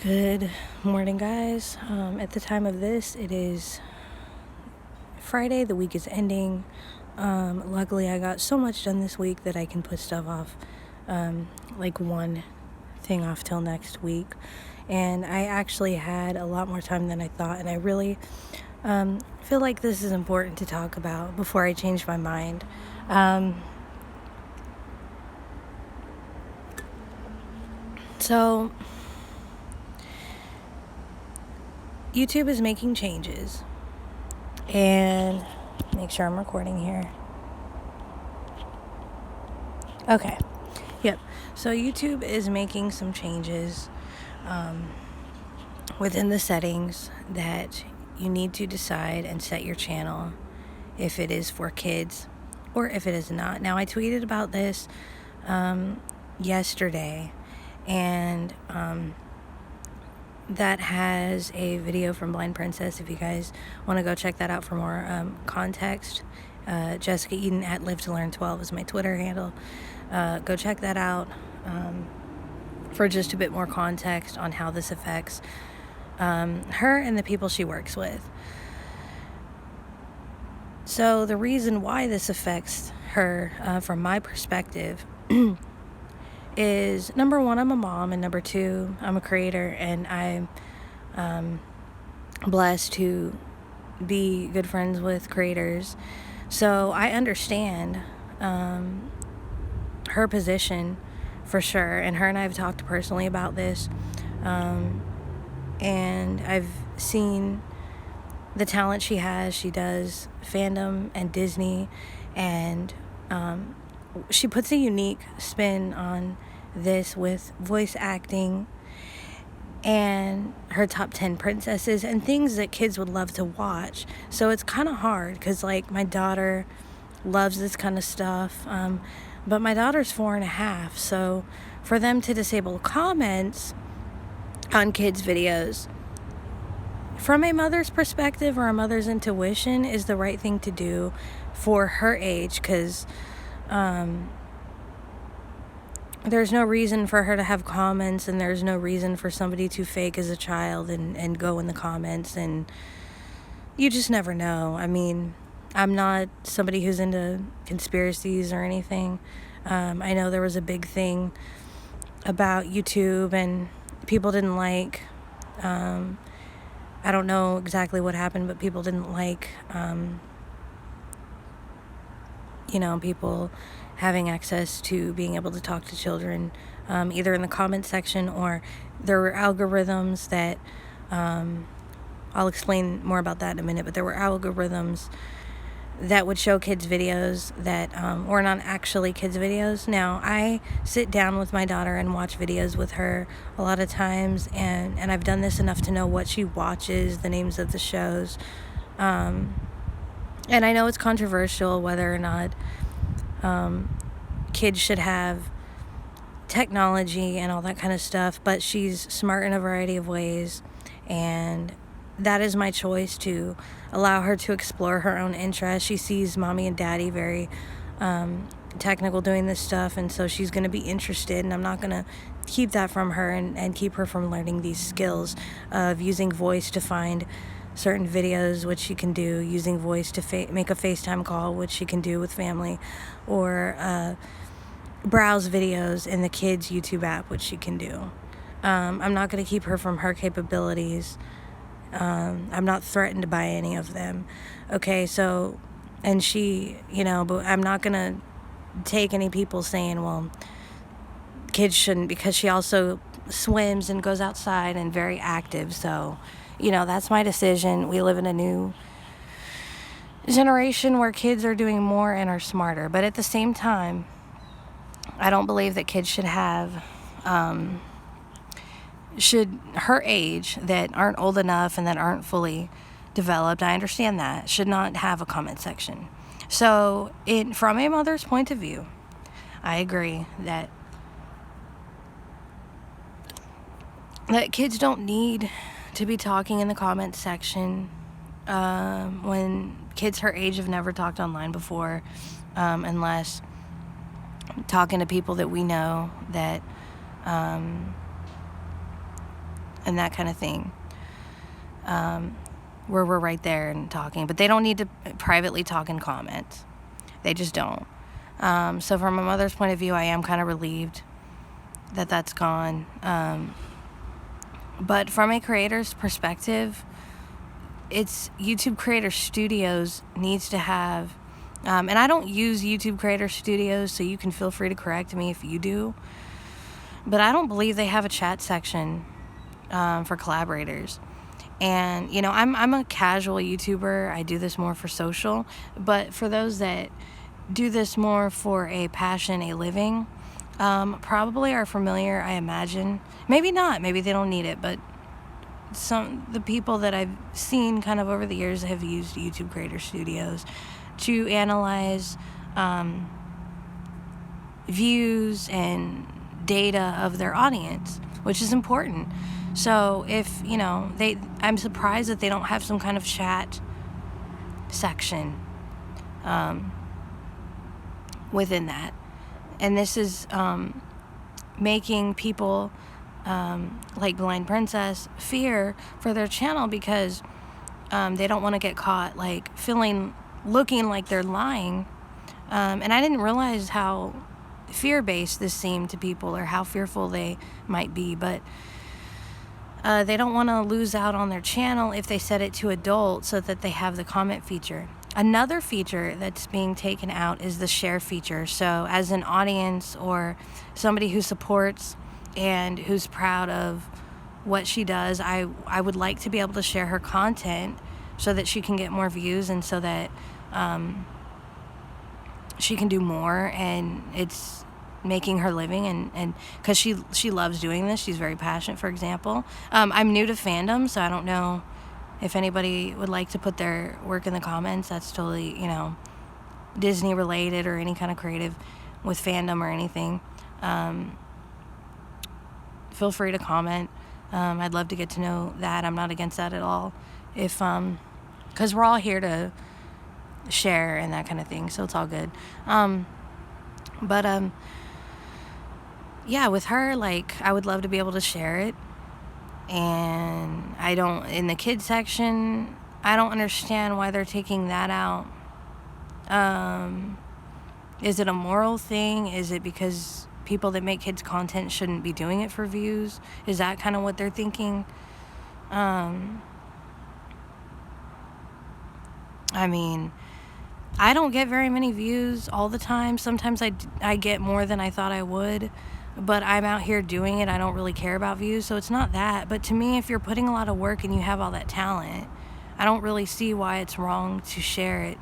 Good morning, guys. At the time of this, it is Friday. The week is ending. Luckily, I got so much done this week that I can put stuff off, like one thing off till next week. And I actually had a lot more time than I thought, and I really feel like this is important to talk about before I change my mind. So YouTube is making changes, and make sure I'm recording here. Okay. Yep. So YouTube is making some changes within the settings that you need to decide and set your channel if it is for kids or if it is not. Now, I tweeted about this yesterday, and that has a video from Blind Princess if you guys want to go check that out for more context. Jessica Eden at Live to Learn 12 is my Twitter handle. Go check that out for just a bit more context on how this affects her and the people she works with. So the reason why this affects her, from my perspective, is number one, I'm a mom, and number two, I'm a creator, and I'm blessed to be good friends with creators. So I understand her position for sure, and her and I have talked personally about this, and I've seen the talent she has. She does fandom and Disney, and she puts a unique spin on this with voice acting and her top 10 princesses and things that kids would love to watch. So it's kind of hard because, like, my daughter loves this kind of stuff, but my daughter's 4.5, so for them to disable comments on kids' videos from a mother's perspective or a mother's intuition is the right thing to do for her age, because there's no reason for her to have comments, and there's no reason for somebody to fake as a child and go in the comments, and you just never know. I mean, I'm not somebody who's into conspiracies or anything. I know there was a big thing about YouTube, and people didn't like, I don't know exactly what happened, but people didn't like, people having access to being able to talk to children, either in the comment section, or there were algorithms that, I'll explain more about that in a minute, but there were algorithms that would show kids videos that were not actually kids videos. Now, I sit down with my daughter and watch videos with her a lot of times, and I've done this enough to know what she watches, the names of the shows, and I know it's controversial whether or not kids should have technology and all that kind of stuff, but she's smart in a variety of ways, and that is my choice to allow her to explore her own interests. She sees mommy and daddy very technical doing this stuff, and so she's going to be interested, and I'm not going to keep that from her and keep her from learning these skills of using voice to find certain videos, which she can do, using voice to make a FaceTime call, which she can do with family, or browse videos in the kids' YouTube app, which she can do. I'm not going to keep her from her capabilities. I'm not threatened by any of them. Okay, so, and she, but I'm not going to take any people saying, well, kids shouldn't, because she also swims and goes outside and very active. So, that's my decision. We live in a new generation where kids are doing more and are smarter. But at the same time, I don't believe that kids should have, her age, that aren't old enough and that aren't fully developed, I understand that, should not have a comment section. So, from a mother's point of view, I agree that kids don't need to be talking in the comment section when kids her age have never talked online before, unless talking to people that we know that and that kind of thing, where we're right there and talking. But they don't need to privately talk in comments. They just don't. So from my mother's point of view, I am kind of relieved that that's gone. But from a creator's perspective, it's YouTube Creator Studios needs to have, and I don't use YouTube Creator Studios, so you can feel free to correct me if you do, but I don't believe they have a chat section for collaborators. And, you know, I'm a casual YouTuber. I do this more for social, but for those that do this more for a passion, a living, probably are familiar, I imagine. Maybe not. Maybe they don't need it, but the people that I've seen kind of over the years have used YouTube Creator Studios to analyze views and data of their audience, which is important. So if, you know, I'm surprised that they don't have some kind of chat section within that. And this is making people like Blind Princess fear for their channel because they don't want to get caught like looking like they're lying. And I didn't realize how fear-based this seemed to people, or how fearful they might be, but they don't want to lose out on their channel if they set it to adult so that they have the comment feature. Another feature that's being taken out is the share feature. So as an audience or somebody who supports and who's proud of what she does, I would like to be able to share her content so that she can get more views, and so that she can do more, and it's making her living, and because she loves doing this. She's very passionate. For example, I'm new to fandom, so I don't know if anybody would like to put their work in the comments. That's totally, you know, Disney related or any kind of creative with fandom or anything. Feel free to comment. I'd love to get to know that. I'm not against that at all. If because we're all here to share and that kind of thing, so it's all good. But yeah, with her, like, I would love to be able to share it. And in the kids section, I don't understand why they're taking that out. Is it a moral thing? Is it because people that make kids content shouldn't be doing it for views? Is that kind of what they're thinking? I mean, I don't get very many views all the time. Sometimes I get more than I thought I would, but I'm out here doing it. I don't really care about views, so it's not that. But to me, if you're putting a lot of work and you have all that talent, I don't really see why it's wrong to share it.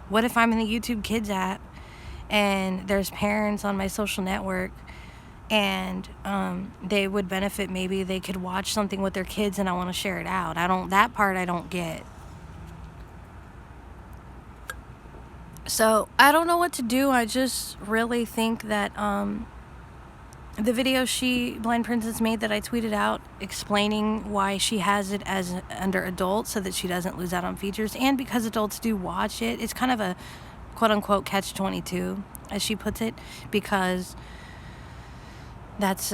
What if I'm in the YouTube Kids app and there's parents on my social network and they would benefit? Maybe they could watch something with their kids and I want to share it out. That part I don't get. So I don't know what to do. I just really think that the video Blind Princess made that I tweeted out explaining why she has it as under adult so that she doesn't lose out on features, and because adults do watch it, it's kind of a quote-unquote catch-22, as she puts it, because that's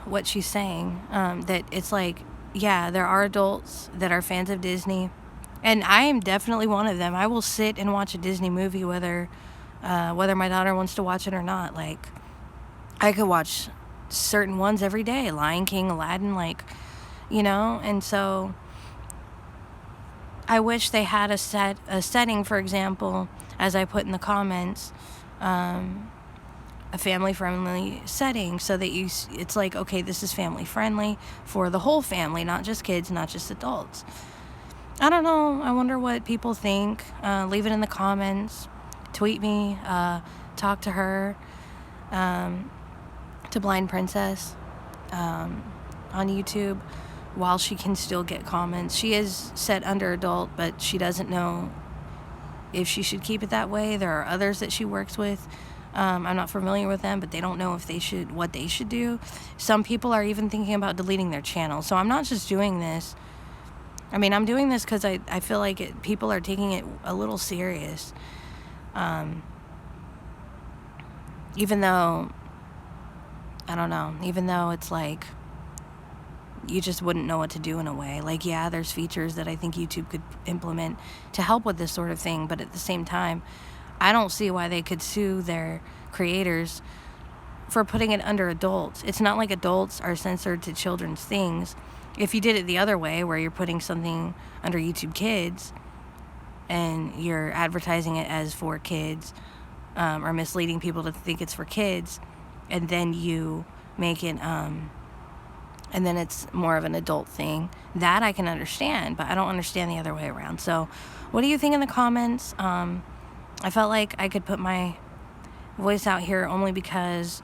what she's saying, that it's like, yeah, there are adults that are fans of Disney, and I am definitely one of them. I will sit and watch a Disney movie whether my daughter wants to watch it or not. Like, I could watch certain ones every day, Lion King, Aladdin, like, you know. And so I wish they had a setting, for example, as I put in the comments, a family-friendly setting, so that it's like, okay, this is family-friendly for the whole family, not just kids, not just adults. I don't know. I wonder what people think. Leave it in the comments. Tweet me. Talk to her. To Blind Princess on YouTube while she can still get comments. She is set under adult, but she doesn't know if she should keep it that way. There are others that she works with. I'm not familiar with them, but they don't know what they should do. Some people are even thinking about deleting their channel. So I'm not just doing this. I mean, I'm doing this because I feel like people are taking it a little serious. Even though, I don't know, even though it's like, you just wouldn't know what to do in a way. Like, yeah, there's features that I think YouTube could implement to help with this sort of thing, but at the same time, I don't see why they could sue their creators for putting it under adults. It's not like adults are censored to children's things. If you did it the other way, where you're putting something under YouTube Kids and you're advertising it as for kids, or misleading people to think it's for kids, and then you make it, and then it's more of an adult thing, that I can understand, but I don't understand the other way around. So what do you think in the comments? I felt like I could put my voice out here only because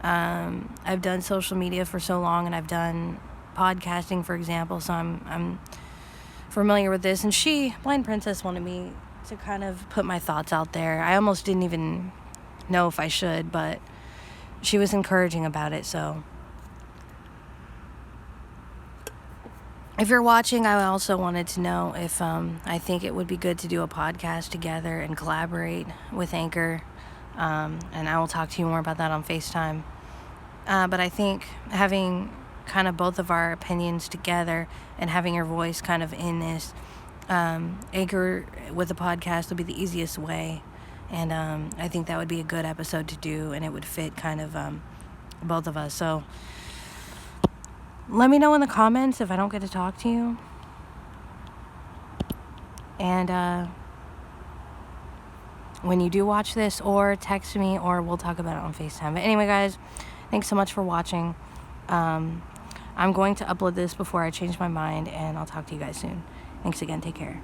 I've done social media for so long, and I've done podcasting, for example, so I'm familiar with this. And Blind Princess, wanted me to kind of put my thoughts out there. I almost didn't even know if I should, but she was encouraging about it. So if you're watching, I also wanted to know if I think it would be good to do a podcast together and collaborate with Anchor, and I will talk to you more about that on FaceTime. But I think having kind of both of our opinions together and having your voice kind of in this, Anchor with a podcast would be the easiest way. And I think that would be a good episode to do, and it would fit kind of both of us. So let me know in the comments if I don't get to talk to you. And when you do watch this, or text me, or we'll talk about it on FaceTime. But anyway, guys, thanks so much for watching. I'm going to upload this before I change my mind, and I'll talk to you guys soon. Thanks again. Take care.